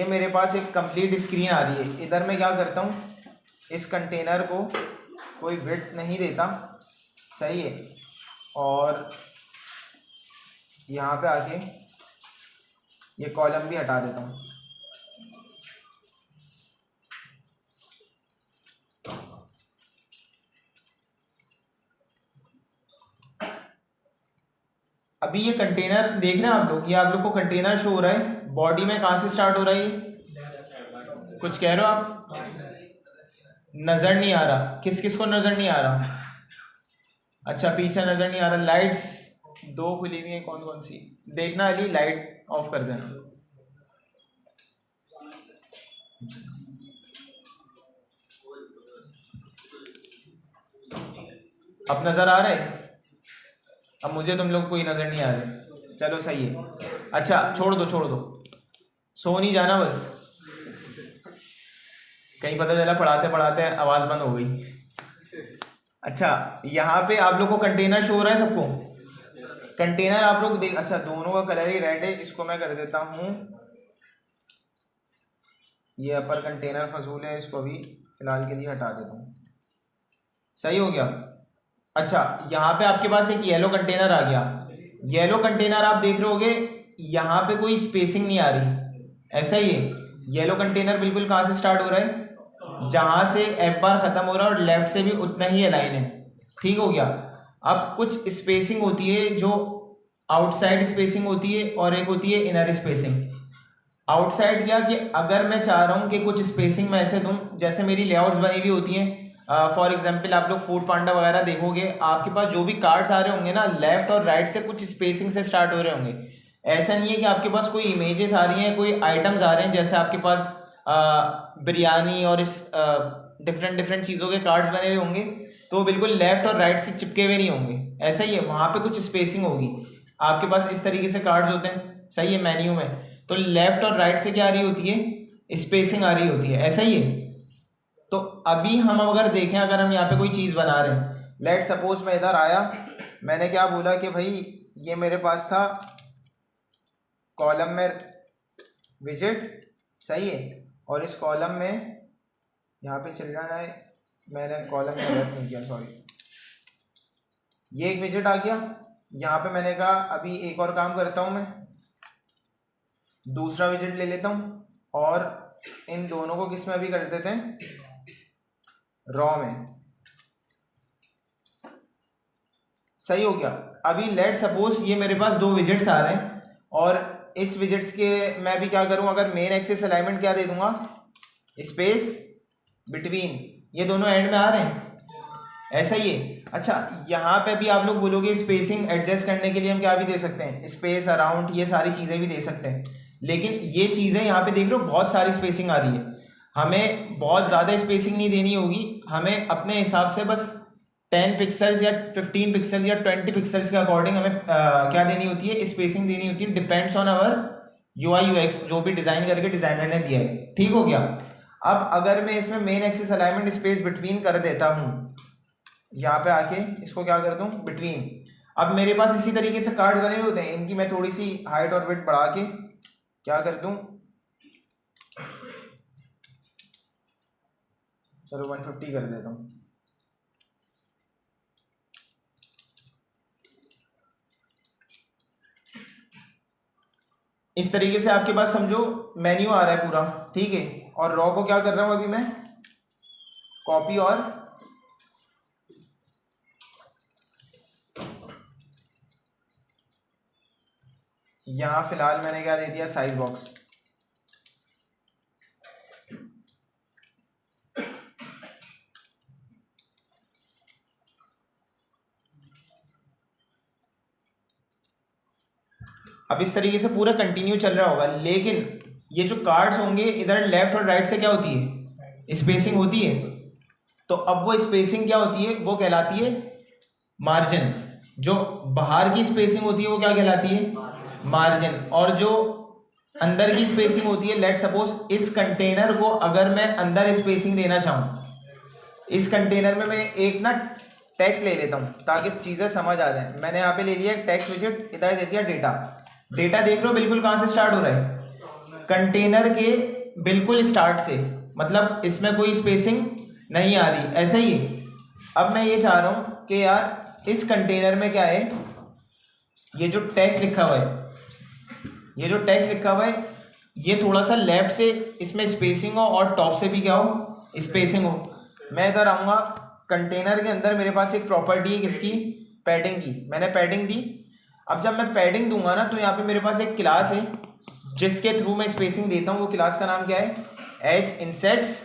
ये मेरे पास एक कंप्लीट स्क्रीन आ रही है। इधर मैं क्या करता हूँ, इस कंटेनर को कोई विड्थ नहीं देता, सही है, और यहाँ पे आके ये कॉलम भी हटा देता हूँ। अभी ये कंटेनर देख रहे हैं आप लोग, ये आप लोग को कंटेनर शो हो रहा है। बॉडी में कहाँ से स्टार्ट हो रहा है, ये कुछ कह रहे हो आप? नजर नहीं आ रहा। किस किस को नजर नहीं आ रहा? अच्छा, पीछे नजर नहीं आ रहा। लाइट्स दो खुली हुई है, कौन कौन सी देखना अली, लाइट ऑफ कर देना। अब नजर आ रहा है? अब मुझे तुम लोग कोई नजर नहीं आ रहे, चलो सही है। अच्छा छोड़ दो छोड़ दो, सो नहीं जाना बस, कहीं पता चला पढ़ाते पढ़ाते आवाज बंद हो गई। अच्छा यहाँ पे आप लोग को कंटेनर शो हो रहा है सबको? कंटेनर आप लोग देख, अच्छा दोनों का कलर ही रेड है, इसको मैं कर देता हूँ, ये अपर कंटेनर फजूल है, इसको भी फिलहाल के लिए हटा देता हूँ। सही हो गया। अच्छा यहाँ पे आपके पास एक येलो कंटेनर आ गया। येलो कंटेनर आप देख रहे होगे, यहाँ पे कोई स्पेसिंग नहीं आ रही, ऐसा ही है। येलो कंटेनर बिल्कुल कहाँ से स्टार्ट हो रहा है, जहां से एफ बार खत्म हो रहा है और लेफ्ट से भी उतना ही अलाइन है। ठीक हो गया। अब कुछ स्पेसिंग होती है जो आउटसाइड स्पेसिंग होती है और एक होती है इनर स्पेसिंग। आउटसाइड क्या कि अगर मैं चाह रहा हूँ कि कुछ स्पेसिंग मैं ऐसे दूं, जैसे मेरी लेआउट्स बनी हुई होती हैं, फॉर एग्जांपल आप लोग फूड पांडा वगैरह देखोगे, आपके पास जो भी कार्ड्स आ रहे होंगे ना, लेफ्ट और राइट से कुछ स्पेसिंग से स्टार्ट हो रहे होंगे। ऐसा नहीं है कि आपके पास कोई इमेजेस आ रही हैं, कोई आइटम्स आ रहे हैं, जैसे आपके पास बिरयानी और इस डिफरेंट डिफरेंट चीज़ों के कार्ड्स बने हुए होंगे, तो बिल्कुल लेफ्ट और राइट से चिपके हुए नहीं होंगे। ऐसा ही है, वहाँ पे कुछ स्पेसिंग होगी। आपके पास इस तरीके से कार्ड्स होते हैं, सही है, मेन्यू में, तो लेफ्ट और राइट से क्या आ रही होती है, स्पेसिंग आ रही होती है, ऐसा ही है। तो अभी हम अगर देखें, अगर हम यहाँ पे कोई चीज़ बना रहे हैं, लेट सपोज मैं इधर आया, मैंने क्या बोला कि भाई ये मेरे पास था कॉलम में विजिट, सही है, और इस कॉलम में यहाँ पे चल जाना है, मैंने कॉलम में गलत नहीं किया, सॉरी, ये एक विजिट आ गया। यहाँ पे मैंने कहा अभी एक और काम करता हूँ, मैं दूसरा विजिट ले लेता हूँ और इन दोनों को किस में अभी कर देते हैं, रॉ में। सही हो गया। अभी लेट सपोज ये मेरे पास दो विजिट्स आ रहे हैं और इस विजिट्स के मैं भी क्या करूं, अगर मेन एक्सिस अलाइनमेंट क्या दे दूंगा, स्पेस बिटवीन, ये दोनों एंड में आ रहे हैं, ऐसा ही है। अच्छा यहाँ पे भी आप लोग बोलोगे स्पेसिंग एडजस्ट करने के लिए हम क्या भी दे सकते हैं, स्पेस अराउंड, ये सारी चीज़ें भी दे सकते हैं, लेकिन ये चीज़ें यहाँ पे देख रहे हो बहुत सारी स्पेसिंग आ रही है, हमें बहुत ज़्यादा स्पेसिंग नहीं देनी होगी, हमें अपने हिसाब से बस 10 पिक्सल्स या 15 पिक्सल या 20 पिक्सल्स के अकॉर्डिंग हमें क्या देनी होती है, स्पेसिंग देनी होती है, depends on our UI UX, जो भी डिज़ाइन करके डिज़ाइनर ने दिया है। ठीक हो गया। अब अगर मैं इसमें main axis alignment space between कर देता हूँ, यहाँ पे आके इसको क्या कर दूँ, बिटवीन, अब मेरे पास इसी तरीके से कार्ड बने होते हैं, इनकी मैं थोड़ी सी हाइट और विड्थ बढ़ा के क्या कर दूँ, चलो 150 कर देता हूँ। इस तरीके से आपके पास समझो मेन्यू आ रहा है पूरा, ठीक है, और रॉ को क्या कर रहा हूँ अभी मैं, कॉपी, और यहाँ फिलहाल मैंने क्या दे दिया, साइज बॉक्स। अब इस तरीके से पूरा कंटिन्यू चल रहा होगा, लेकिन ये जो कार्ड्स होंगे इधर लेफ्ट और राइट से क्या होती है, स्पेसिंग होती है, तो अब वो स्पेसिंग क्या होती है, वो कहलाती है मार्जिन। जो बाहर की स्पेसिंग होती है वो क्या कहलाती है, मार्जिन, और जो अंदर की स्पेसिंग होती है, लेट सपोज इस कंटेनर को अगर मैं अंदर स्पेसिंग देना चाहूँ, इस कंटेनर में मैं एक ना टेक्स्ट ले लेता हूँ ताकि चीज़ें समझ आ जाए। मैंने यहाँ पे ले लिया टेक्स्ट विजिट, इधर दे दिया डेटा। डेटा देख रहे हो बिल्कुल कहाँ से स्टार्ट हो रहा है, कंटेनर के बिल्कुल स्टार्ट से, मतलब इसमें कोई स्पेसिंग नहीं आ रही, ऐसा ही। अब मैं ये चाह रहा हूँ कि यार इस कंटेनर में क्या है, ये जो टेक्स्ट लिखा हुआ है, ये जो टेक्स्ट लिखा हुआ है, ये थोड़ा सा लेफ्ट से इसमें स्पेसिंग हो और टॉप से भी क्या हो, स्पेसिंग हो। मैं इधर आऊँगा, कंटेनर के अंदर मेरे पास एक प्रॉपर्टी है किसकी, पैडिंग की। मैंने पैडिंग दी। अब जब मैं पैडिंग दूंगा ना, तो यहाँ पे मेरे पास एक क्लास है जिसके थ्रू मैं स्पेसिंग देता हूँ। वो क्लास का नाम क्या है, एच इंसेट्स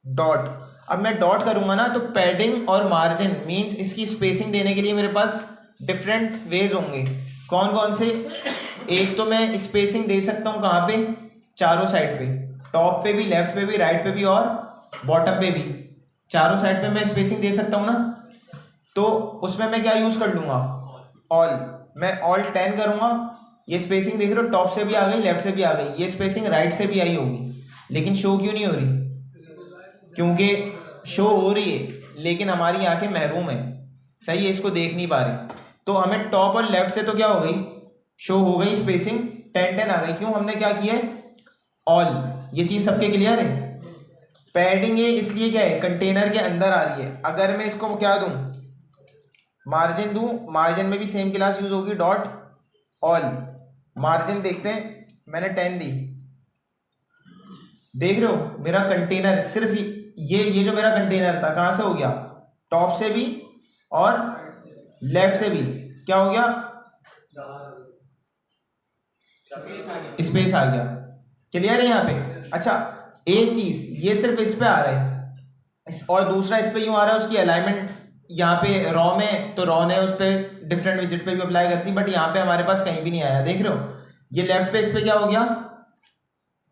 डॉट। अब मैं डॉट करूँगा ना, तो पैडिंग और मार्जिन मीन्स इसकी स्पेसिंग देने के लिए मेरे पास डिफरेंट वेज होंगे। कौन कौन से, एक तो मैं स्पेसिंग दे सकता हूँ कहाँ पे, चारों साइड पे, टॉप पे भी, लेफ्ट पे भी, राइट पे भी और बॉटम पे भी, चारों साइड पे मैं स्पेसिंग दे सकता हूँ ना। तो उसमें मैं क्या यूज़ कर लूँगा, ऑल। मैं ऑल 10 करूँगा, ये स्पेसिंग देख रहे हो, टॉप से भी आ गई, लेफ्ट से भी आ गई। ये स्पेसिंग राइट से भी आई होगी, लेकिन शो क्यों नहीं हो रही, क्योंकि शो हो रही है लेकिन हमारी आंखें महरूम है, सही है, इसको देख नहीं पा रहे। तो हमें टॉप और लेफ्ट से तो क्या हो गई, शो हो गई स्पेसिंग, 10-10 आ गई। क्यों, हमने क्या किया है, ऑल। ये चीज़ सबके क्लियर है। पैडिंग है इसलिए क्या है, कंटेनर के अंदर आ रही है। अगर मैं इसको क्या दूं, मार्जिन दूं, मार्जिन में भी सेम क्लास यूज होगी, डॉट ऑल। मार्जिन देखते हैं, मैंने 10 दी, देख रहे हो मेरा कंटेनर सिर्फ ये जो मेरा कंटेनर था कहाँ से हो गया, टॉप से भी और लेफ्ट से भी क्या हो गया, स्पेस आ गया। क्लियर है यहाँ पे। अच्छा, एक चीज ये सिर्फ इस पे आ रहा है और दूसरा इस पे यूं आ रहा है, उसकी अलाइनमेंट यहाँ पे रॉ में, तो रॉ ने उस पर डिफरेंट विजिट पे भी अप्लाई करती, बट यहाँ पे हमारे पास कहीं भी नहीं आया, देख रहे हो। ये लेफ्ट पे इस पे क्या हो गया,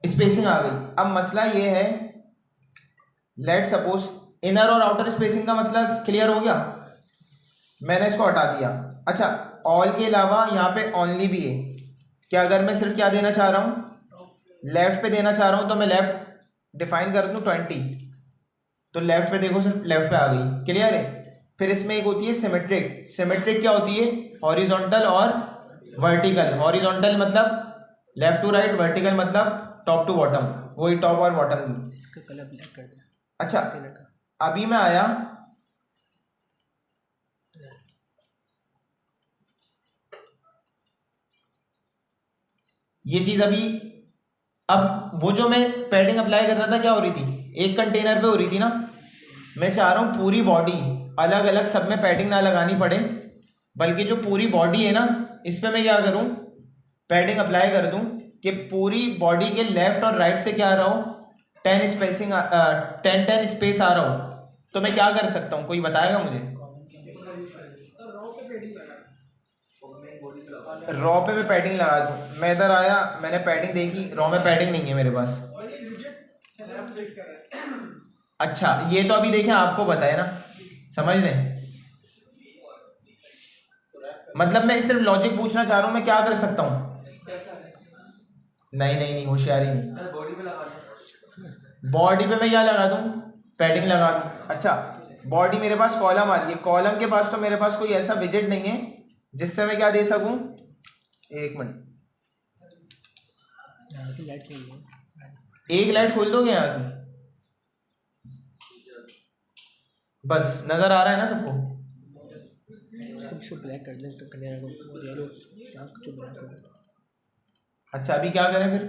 स्पेसिंग आ गई। अब मसला ये है, लेट सपोज इनर और आउटर स्पेसिंग का मसला क्लियर हो गया, मैंने इसको हटा दिया। अच्छा, ऑल के अलावा यहाँ पे ओनली भी है। क्या अगर मैं सिर्फ क्या देना चाह रहा हूँ, लेफ्ट पे देना चाह रहा हूँ, तो मैं लेफ्ट डिफाइन कर दूँ 20, तो लेफ्ट पे देखो सिर्फ लेफ्ट पे आ गई। क्लियर है। फिर इसमें एक होती है सिमेट्रिक। सिमेट्रिक क्या होती है, हॉरिजॉन्टल और वर्टिकल। हॉरिजॉन्टल मतलब लेफ्ट टू राइट, वर्टिकल मतलब टॉप टू बॉटम, वही टॉप और बॉटम की। इसका कलर ब्लैक कर दे। अच्छा, अभी मैं आया, ये चीज अभी, अब वो जो मैं पैडिंग अप्लाई कर रहा था क्या हो रही थी, एक कंटेनर पे हो रही थी ना। मैं चाह रहा हूँ पूरी बॉडी अलग अलग सब में पैडिंग ना लगानी पड़े, बल्कि जो पूरी बॉडी है ना, इस पे मैं क्या करूँ, पैडिंग अप्लाई कर दूँ कि पूरी बॉडी के लेफ्ट और राइट से क्या आ रहा हो, 10 स्पेसिंग, 10 स्पेस आ रहा हो। तो मैं क्या कर सकता हूँ, कोई बताएगा मुझे। रॉ पे मैं पैडिंग लगा दूँ, मैं इधर आया, मैंने पैडिंग देखी, रॉ में पैडिंग नहीं है मेरे पास। अच्छा, ये तो अभी देखें आपको बताया ना, समझ रहे हैं। मतलब मैं सिर्फ लॉजिक पूछना चाह रहा हूँ, मैं क्या कर सकता हूँ। नहीं नहीं नहीं, होशियारी नहीं। बॉडी पे मैं क्या लगा दूँ, पैडिंग लगा दूँ। अच्छा, बॉडी मेरे पास कॉलम आ रही है, कॉलम के पास तो मेरे पास कोई ऐसा विजिट नहीं है जिससे मैं क्या दे सकूँ, एक मिनट, एक लाइट खोल दोगे यहाँ की, बस नजर आ रहा है ना सबको। इसको ब्लैक कर दे, कंटेनर को येलो जो ब्लैक कर। अच्छा, अभी क्या करें फिर,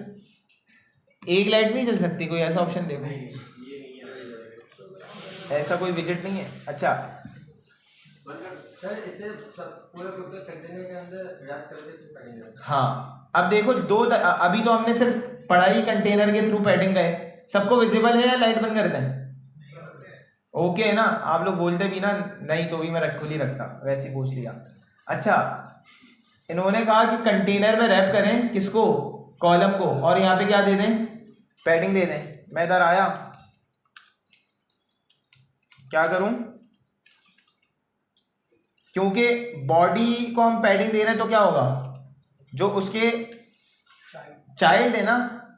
एक लाइट नहीं चल सकती, कोई ऐसा ऑप्शन देखो, ऐसा कोई विजिट नहीं है। अच्छा सर, इसे पूरे कंटेनर के अंदर रैप कर दे। हाँ, अब देखो अभी तो हमने सिर्फ पढ़ाई कंटेनर के थ्रू पैडिंग का है, सबको विजिबल है या लाइट बंद कर दें, ओके है ना। आप लोग बोलते भी ना नहीं, तो भी मैं खुल ही रखता, वैसे ही पूछ लिया। अच्छा, इन्होंने कहा कि कंटेनर में रैप करें किसको, कॉलम को, और यहाँ पे क्या दे दें, पैडिंग दे दें। मैं इधर आया, क्या करूं, क्योंकि बॉडी को हम पैडिंग दे रहे हैं तो क्या होगा, जो उसके चाइल्ड है ना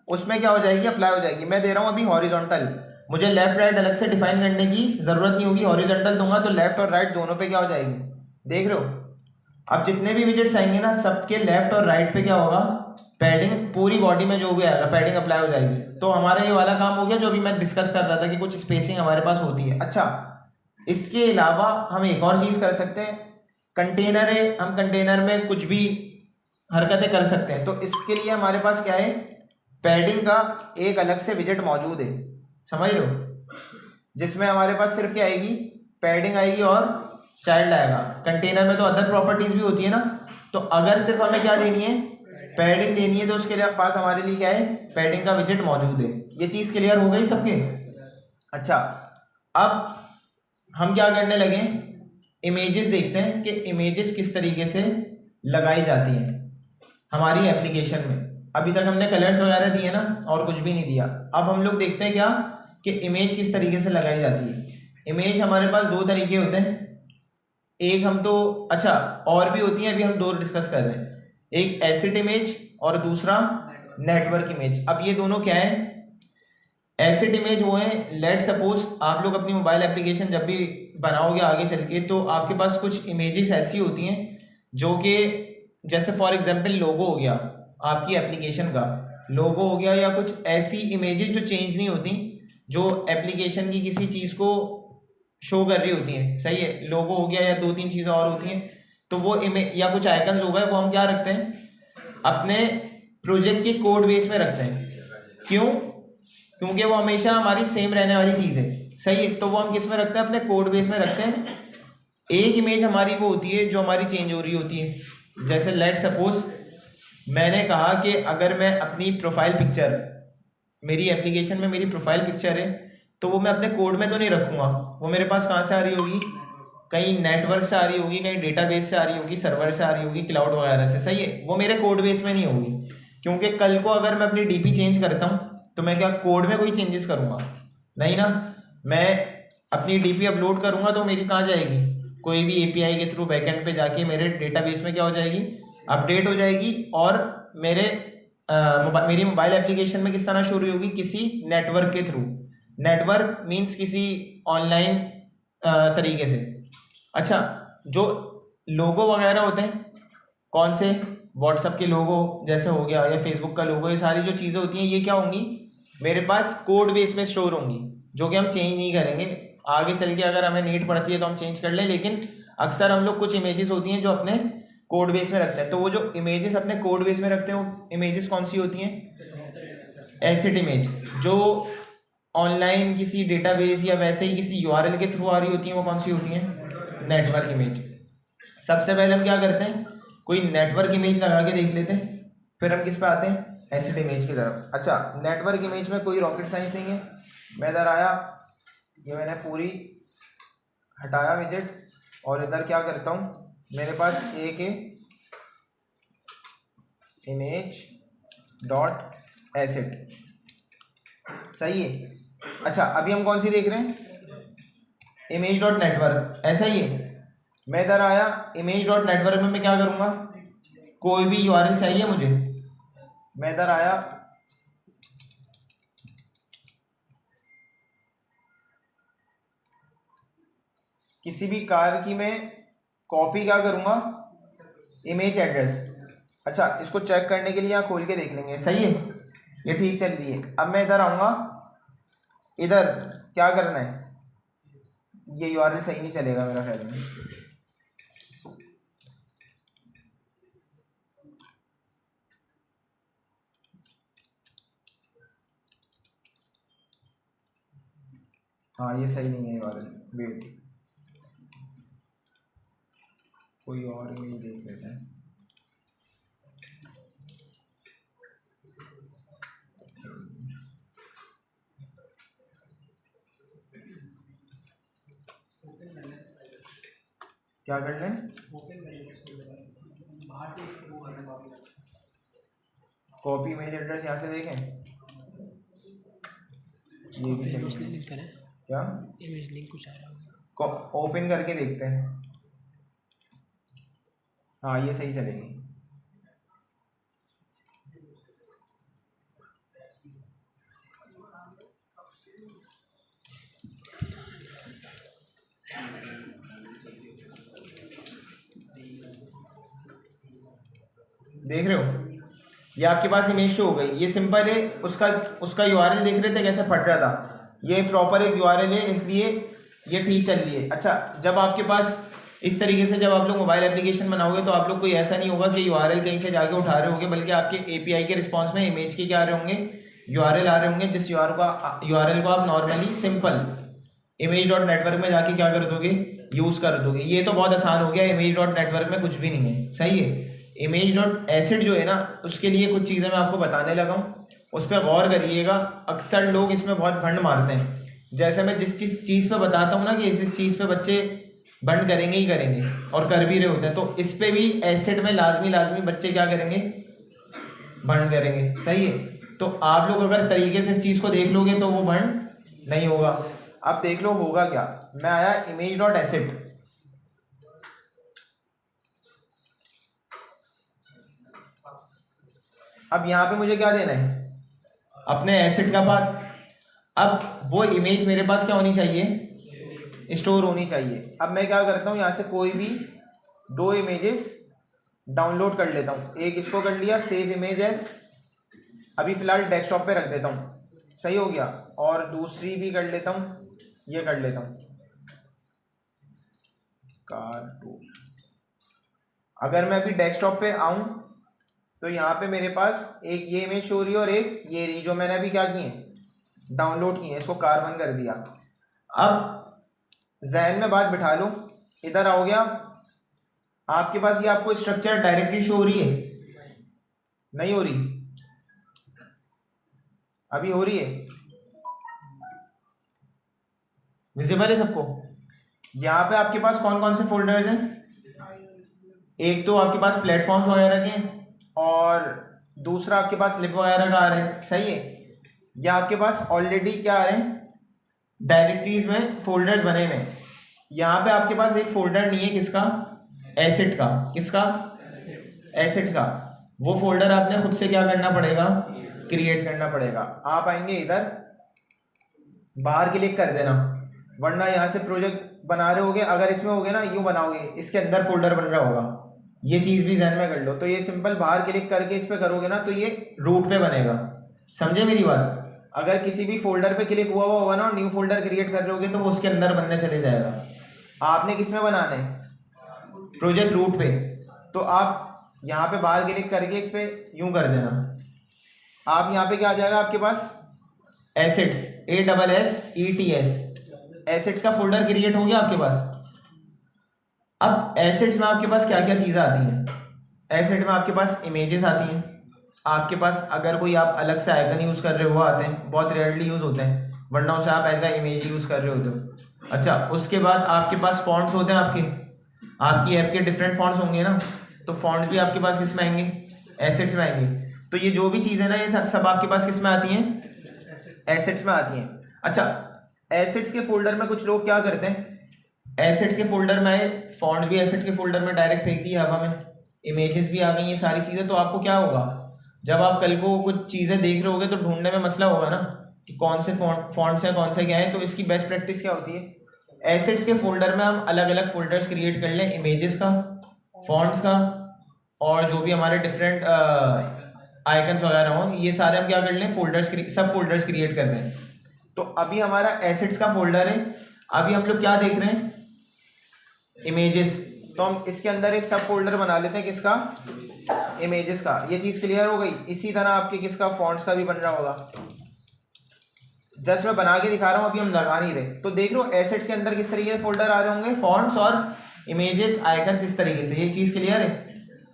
उसमें क्या हो जाएगी, अप्लाई हो जाएगी। मैं दे रहा हूं अभी हॉरिजॉन्टल, मुझे लेफ्ट राइट अलग से डिफाइन करने की जरूरत नहीं होगी, हॉरिजॉन्टल दूंगा तो लेफ्ट और राइट दोनों पे क्या हो जाएगी, देख रहे हो। अब जितने भी विजिट्स आएंगे ना, सबके लेफ्ट और राइट पे क्या होगा, पैडिंग, पूरी बॉडी में जो भी आएगा पैडिंग अप्लाई हो जाएगी। तो हमारा ये वाला काम हो गया जो अभी मैं डिस्कस कर रहा था कि कुछ स्पेसिंग हमारे पास होती है। अच्छा, इसके अलावा हम एक और चीज़ कर सकते हैं। कंटेनर है, हम कंटेनर में कुछ भी हरकतें कर सकते हैं। तो इसके लिए हमारे पास क्या है, पैडिंग का एक अलग से विजेट मौजूद है, समझ लो, जिसमें हमारे पास सिर्फ क्या आएगी, पैडिंग आएगी और चाइल्ड आएगा। कंटेनर में तो अदर प्रॉपर्टीज भी होती है ना, तो अगर सिर्फ हमें क्या देनी है, पैडिंग देनी है, तो उसके लिए पास हमारे लिए क्या है, पैडिंग का विजेट मौजूद है। ये चीज़ क्लियर हो गई सबके? अच्छा, अब हम क्या करने लगे, इमेजेस देखते हैं कि इमेजेस किस तरीके से लगाई जाती हैं हमारी एप्लीकेशन में। अभी तक हमने कलर्स वगैरह दिए ना, और कुछ भी नहीं दिया। अब हम लोग देखते हैं क्या कि इमेज किस तरीके से लगाई जाती है। इमेज हमारे पास दो तरीके होते हैं, एक हम तो अच्छा और भी होती हैं, अभी हम दो डिस्कस कर रहे हैं, एक एसिड इमेज और दूसरा नेटवर्क इमेज। अब ये दोनों क्या है, एसिड इमेज वो है, लेट सपोज आप लोग अपनी मोबाइल एप्लीकेशन जब भी बनाओगे आगे चल के, तो आपके पास कुछ इमेजेस ऐसी होती हैं जो कि जैसे फॉर एग्जांपल लोगो हो गया, आपकी एप्लीकेशन का लोगो हो गया, या कुछ ऐसी इमेजेस जो चेंज नहीं होती, जो एप्लीकेशन की किसी चीज़ को शो कर रही होती हैं, सही है, लोगो हो गया या दो तीन चीज़ें और होती हैं, तो वो इमेज या कुछ आइकन्स हो गए, वो हम क्या रखते हैं, अपने प्रोजेक्ट के कोड बेस में रखते हैं। क्यों? क्योंकि वो हमेशा हमारी सेम रहने वाली चीज़ है, सही है, तो वो हम किस में रखते हैं, अपने कोड बेस में रखते हैं। एक इमेज हमारी वो होती है जो हमारी चेंज हो रही होती है, जैसे लेट सपोज मैंने कहा कि अगर मैं अपनी प्रोफाइल पिक्चर, मेरी एप्लीकेशन में मेरी प्रोफाइल पिक्चर है, तो वो मैं अपने कोड में तो नहीं रखूँगा, वो मेरे पास कहाँ से आ रही होगी, कहीं नेटवर्क से आ रही होगी, कहीं डेटाबेस से आ रही होगी, सर्वर से आ रही होगी, क्लाउड वगैरह से, सही है, वो मेरे कोड बेस में नहीं होगी। क्योंकि कल को अगर मैं अपनी डीपी चेंज करता हूँ तो मैं क्या कोड में कोई चेंजेस करूँगा? नहीं ना, मैं अपनी डीपी अपलोड करूँगा तो मेरी कहाँ जाएगी, कोई भी एपीआई के थ्रू बैकएंड पे जाके मेरे डेटाबेस में क्या हो जाएगी, अपडेट हो जाएगी, और मेरे मेरी मोबाइल एप्लीकेशन में किस तरह शुरू रही होगी, किसी नेटवर्क के थ्रू। नेटवर्क मीन्स किसी ऑनलाइन तरीके से। अच्छा, जो लोगो वगैरह होते हैं, कौन से, व्हाट्सएप के लोगो जैसे हो गया, या फेसबुक का लोगो, ये सारी जो चीज़ें होती हैं, ये क्या होंगी, मेरे पास कोड बेस में स्टोर होंगी, जो कि हम चेंज नहीं करेंगे। आगे चल के अगर हमें नीड पड़ती है तो हम चेंज कर लें, लेकिन अक्सर हम लोग कुछ इमेजेस होती हैं जो अपने कोड बेस में रखते हैं। तो वो जो इमेजेस अपने कोड बेस में रखते हैं, वो इमेजेस कौन सी होती हैं, एसिड इमेज। जो ऑनलाइन किसी डेटाबेस या वैसे ही किसी यूआरएल के थ्रू आ रही होती हैं, वो कौन सी होती हैं, नेटवर्क इमेज। सबसे पहले हम क्या करते हैं, कोई नेटवर्क इमेज लगा के देख लेते हैं, फिर हम किस पे आते हैं, एसिड इमेज की तरफ। अच्छा, नेटवर्क इमेज में कोई रॉकेट साइंस नहीं है। मैं इधर आया, ये मैंने पूरी हटाया विजेट, और इधर क्या करता हूँ, मेरे पास एक है इमेज डॉट एसिड, सही है। अच्छा, अभी हम कौन सी देख रहे हैं, इमेज डॉट नेटवर्क, ऐसा ही है। मैं इधर आया, इमेज डॉट नेटवर्क में मैं क्या करूँगा, कोई भी यूआरएल चाहिए मुझे, मैं इधर आया, किसी भी कार की मैं कॉपी क्या करूँगा, इमेज एड्रेस। अच्छा, इसको चेक करने के लिए यहाँ खोल के देख लेंगे, सही है, ये ठीक चल रही है। अब मैं इधर आऊँगा, इधर क्या करना है, ये यूआरएल सही नहीं चलेगा मेरा ख्याल में, हाँ ये सही नहीं है यूआरएल, वेट, कोई और इमेज देख लेते हैं। क्या कर लें, कॉपी इमेज एड्रेस यहाँ से देखें, ये भी इमेज सही है। लिंक करें, क्या, इमेज लिंक कुछ आ रहा होगा, ओपन करके देखते हैं, हाँ ये सही चलेगी। देख रहे हो, ये आपके पास इमेज शो हो गई, ये सिंपल है। उसका यूआरएल देख रहे थे कैसे फट रहा था, ये प्रॉपर एक यूआरएल है, इसलिए ये ठीक चल रही है। अच्छा, जब आपके पास इस तरीके से जब आप लोग मोबाइल एप्लीकेशन बनाओगे तो आप लोग कोई ऐसा नहीं होगा कि यूआरएल कहीं से जाके उठा रहे होंगे, बल्कि आपके एपीआई के रिस्पॉन्स में इमेज के क्या आ रहे होंगे, यूआरएल आ रहे होंगे, जिस यूआरएल को आप नॉर्मली सिंपल image.network में जाके क्या कर दोगे, यूज कर दोगे। ये तो बहुत आसान हो गया, image.network में कुछ भी नहीं है, सही है। image.acid जो है ना, उसके लिए कुछ चीज़ें मैं आपको बताने लगा हूँ, उस पर गौर करिएगा। अक्सर लोग इसमें बहुत भंड मारते हैं। जैसे मैं जिस चीज़ पे बताता हूँ ना कि इस चीज़ पे बच्चे भंड करेंगे ही करेंगे और कर भी रहे होते हैं, तो इस पे भी एसिड में लाजमी बच्चे क्या करेंगे, भंड करेंगे, सही है। तो आप लोग अगर तरीके से इस चीज़ को देख लोगे तो वो भंड नहीं होगा। अब देख लो होगा क्या। मैं आया image.acid, अब यहाँ पे मुझे क्या देना है, अपने एसिड का पाथ। अब वो इमेज मेरे पास क्या होनी चाहिए, स्टोर होनी चाहिए। अब मैं क्या करता हूँ, यहाँ से कोई भी 2 इमेजेस डाउनलोड कर लेता हूँ। एक इसको कर लिया सेव इमेज एज, अभी फिलहाल डेस्कटॉप पे रख देता हूँ, सही हो गया। और दूसरी भी कर लेता हूँ, ये कर लेता हूँ कार्टून। अगर मैं अभी डेस्कटॉप पे आऊँ तो यहाँ पे मेरे पास एक ये इमेज शो रही है और एक ये रही, जो मैंने अभी क्या की है, डाउनलोड की है, इसको कार्बन कर दिया। अब जहन में बात बिठा लो, इधर आओ गया आपके पास, ये आपको स्ट्रक्चर डायरेक्टली शो हो रही है, नहीं हो रही, अभी हो रही है, विजिबल है सबको। यहाँ पे आपके पास कौन कौन से फोल्डर्स हैं, एक तो आपके पास प्लेटफॉर्म्स वगैरह के, और दूसरा आपके पास लिप वगैरह का आ रहा है, सही है। या आपके पास ऑलरेडी क्या आ रहे हैं, डायरेक्टरीज में फोल्डर्स बने हुए हैं। यहाँ पे आपके पास एक फोल्डर नहीं है, किसका, एसिड का, किसका, एसिड्स का। वो फोल्डर आपने खुद से क्या करना पड़ेगा, क्रिएट करना पड़ेगा। आप आएंगे इधर, बाहर क्लिक कर देना, वरना यहाँ से प्रोजेक्ट बना रहे होगे, अगर इसमें होगे ना यूं बनाओगे, इसके अंदर फोल्डर बन रहा होगा, ये चीज़ भी ध्यान में कर लो। तो ये सिंपल बाहर क्लिक करके इस पे करोगे ना तो ये रूट पे बनेगा, समझे मेरी बात। अगर किसी भी फोल्डर पे क्लिक हुआ होगा ना, न्यू फोल्डर क्रिएट कर रहे होगे तो वो उसके अंदर बनने चले जाएगा। आपने किस में बनाना है, प्रोजेक्ट रूट पे, तो आप यहाँ पे बाहर क्लिक करके इस पे यूं कर देना। आप यहाँ पे क्या आ जाएगा आपके पास, एसिड्स, ASSETS, एसिड्स का फोल्डर क्रिएट हो गया आपके पास। अब एसिड्स में आपके पास क्या क्या चीज़ें आती हैं, एसिड में आपके पास इमेजेस आती हैं, आपके पास अगर कोई आप अलग से आइकन यूज़ कर रहे हो वो आते हैं, बहुत रेयरली यूज़ होते हैं, वरना उसे आप एज ए इमेज यूज़ कर रहे होते हो। अच्छा, उसके बाद आपके पास फॉन्ट्स होते हैं, आपकी ऐप के डिफरेंट फॉन्ट्स होंगे ना, तो फॉन्ट्स भी आपके पास किस में आएंगे, एसिड्स में आएंगे। तो ये जो भी चीज़ें ना, ये सब आपके पास किस में आती हैं, एसिड्स में आती हैं। अच्छा, एसिड्स के फोल्डर में कुछ लोग क्या करते हैं, एसिड्स के फोल्डर में आए, फॉन्ट्स भी एसिड के फोल्डर में डायरेक्ट फेंक दिए हवा में, इमेजेस भी आ गई, ये सारी चीज़ें। तो आपको क्या होगा, जब आप कल को कुछ चीज़ें देख रहे होगे तो ढूंढने में मसला होगा ना कि कौन से फॉन्ट्स हैं, कौन से क्या है। तो इसकी बेस्ट प्रैक्टिस क्या होती है, एसिड्स के फोल्डर में हम अलग अलग फोल्डर्स क्रिएट कर लें, इमेजेस का, फॉन्ट्स का, और जो भी हमारे डिफरेंट आइकन्स वगैरह हों, ये सारे हम क्या कर लें, सब फोल्डर्स क्रिएट कर रहे हैं। तो अभी हमारा एसिड्स का फोल्डर है, अभी हम लोग क्या देख रहे हैं, इमेजेस। तो हम इसके अंदर एक सब फोल्डर बना लेते हैं, किसका, इमेजेस का। ये चीज़ क्लियर हो गई। इसी तरह आपके किसका, फॉन्ट्स का भी बन रहा होगा। जस्ट मैं बना के दिखा रहा हूँ, अभी हम लगा नहीं रहे। तो देख लो एसिड्स के अंदर किस तरीके के फोल्डर आ रहे होंगे, फॉन्ट्स और इमेजेस, आइकन्स, इस तरीके से। ये चीज़ क्लियर है।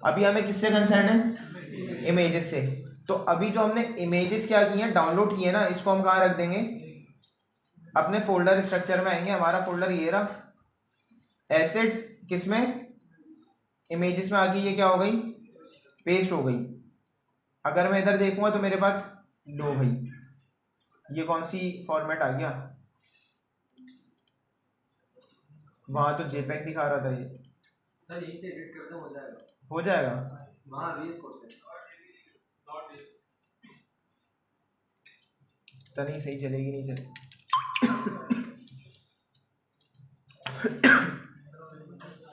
अभी हमें किससे कंसर्न है, इमेजेस से। तो अभी जो हमने इमेजेस क्या की हैं, डाउनलोड किए ना, इसको हम कहाँ रख देंगे, अपने फोल्डर स्ट्रक्चर में आएंगे। हमारा फोल्डर ये रहा, एसिड्स किसमें, इमेजेस में आके ये क्या हो गई, पेस्ट हो गई। अगर मैं इधर देखूंगा तो मेरे पास, लो भाई, ये कौन सी फॉर्मेट आ गया, वहां तो जेपीईजी दिखा रहा था। ये सर यहीं से एडिट कर दो, हो जाएगा, हो जाएगा वहाँ VS कोड से। तो नहीं सही चलेगी, नहीं चलेगी।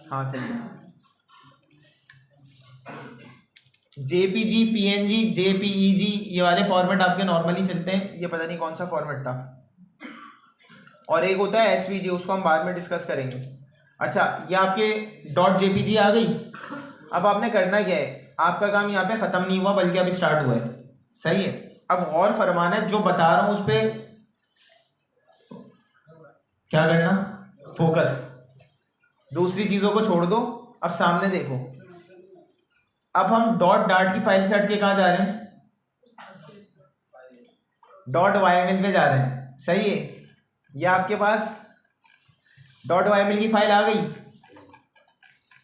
हाँ सही है। जेपीजी, पीएनजी, जेपीईजी, ये वाले फॉर्मेट आपके नॉर्मली चलते हैं। ये पता नहीं कौन सा फॉर्मेट था। और एक होता है एसवीजी, उसको हम बाद में डिस्कस करेंगे। अच्छा, ये आपके डॉट जेपीजी आ गई। अब आपने करना क्या है, आपका काम यहाँ पे ख़त्म नहीं हुआ बल्कि अभी स्टार्ट हुआ है। सही है। अब गौर फरमाना है, जो बता रहा हूँ उस पर क्या करना, फोकस। दूसरी चीज़ों को छोड़ दो, अब सामने देखो। अब हम डॉट डाट की फाइल से हट के कहाँ जा रहे हैं, डॉट वाईएमएल पे जा रहे हैं। सही है। ये आपके पास डॉट वाईएमएल की फाइल आ गई।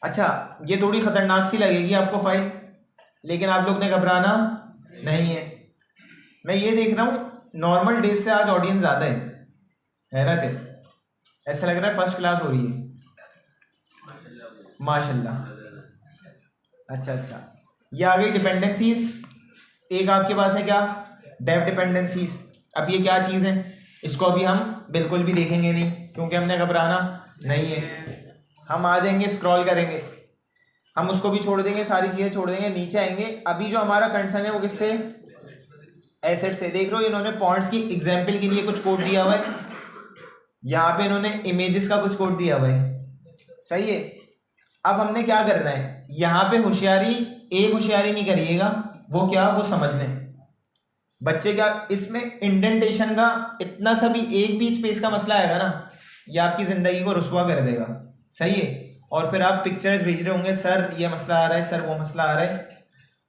अच्छा, ये थोड़ी खतरनाक सी लगेगी आपको फाइल, लेकिन आप लोग ने घबराना नहीं है। मैं ये देख रहा हूँ नॉर्मल डेज से आज ऑडियंस ज़्यादा है, हैरत है। ऐसा लग रहा है फर्स्ट क्लास हो रही है, माशाल्लाह। अच्छा, ये आ गई डिपेंडेंसीज। एक आपके पास है क्या, डेव डिपेंडेंसीज। अब ये क्या चीज़ है, इसको अभी हम बिल्कुल भी देखेंगे नहीं, क्योंकि हमने घबराना नहीं है। हम आ जाएंगे, स्क्रॉल करेंगे, हम उसको भी छोड़ देंगे, सारी चीज़ें छोड़ देंगे, नीचे आएंगे। अभी जो हमारा कंसर्न है वो किससे, एसेट से। देख लो, इन्होंने फॉन्ट्स की एग्जाम्पल के लिए कुछ कोड दिया हुआ है, यहाँ पे इन्होंने इमेजेस का कुछ कोड दिया हुआ है। सही है। अब हमने क्या करना है, यहाँ पे होशियारी, एक होशियारी नहीं करिएगा, वो क्या, वो समझने बच्चे क्या, इसमें इंडेंटेशन का इतना सा भी, एक भी स्पेस का मसला आएगा ना, ये आपकी ज़िंदगी को रुस्वा कर देगा। सही है। और फिर आप पिक्चर्स भेज रहे होंगे, सर ये मसला आ रहा है, सर वो मसला आ रहा है,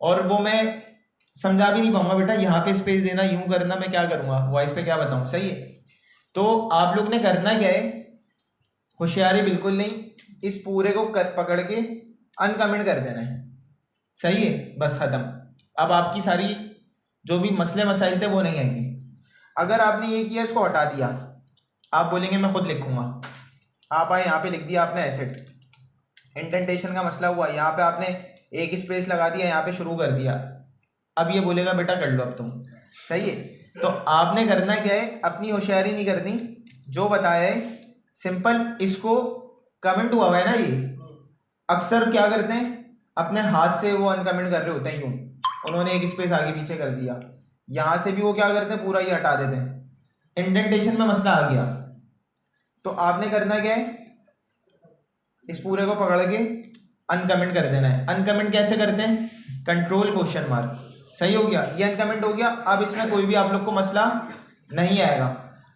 और वो मैं समझा भी नहीं पाऊंगा, बेटा यहाँ पे स्पेस देना, यूं करना, मैं क्या करूँगा, वॉइस पे क्या बताऊँ। सही है। तो आप लोग ने करना क्या है, होशियारी बिल्कुल नहीं, इस पूरे को पकड़ के अनकमेंट कर देना है। सही है, बस ख़त्म। अब आपकी सारी जो भी मसले मसाइल थे वो नहीं आएंगे। अगर आपने ये किया, इसको हटा दिया, आप बोलेंगे मैं खुद लिखूंगा, आप आए यहाँ पे लिख दिया आपने एसेट, इंडेंटेशन का मसला हुआ, यहाँ पे आपने एक स्पेस लगा दिया, यहाँ पे शुरू कर दिया। अब ये बोलेगा बेटा कर लो अब तुम। सही है। तो आपने करना क्या है, अपनी होशियारी नहीं करनी, जो बताया है सिंपल, इसको कमेंट हुआ है ना, ये अक्सर क्या करते हैं, अपने हाथ से वो अनकमेंट कर रहे होते हैं, यूं उन्होंने एक स्पेस आगे पीछे कर दिया, यहाँ से भी वो क्या करते हैं, पूरा ये हटा देते हैं, इंडेंटेशन में मसला आ गया। तो आपने करना क्या है, इस पूरे को पकड़ के अनकमेंट कर देना है। अनकमेंट कैसे करते हैं, कंट्रोल क्वेश्चन मार्क। सही हो गया, ये अनकमेंट हो गया। अब इसमें कोई भी आप लोग को मसला नहीं आएगा।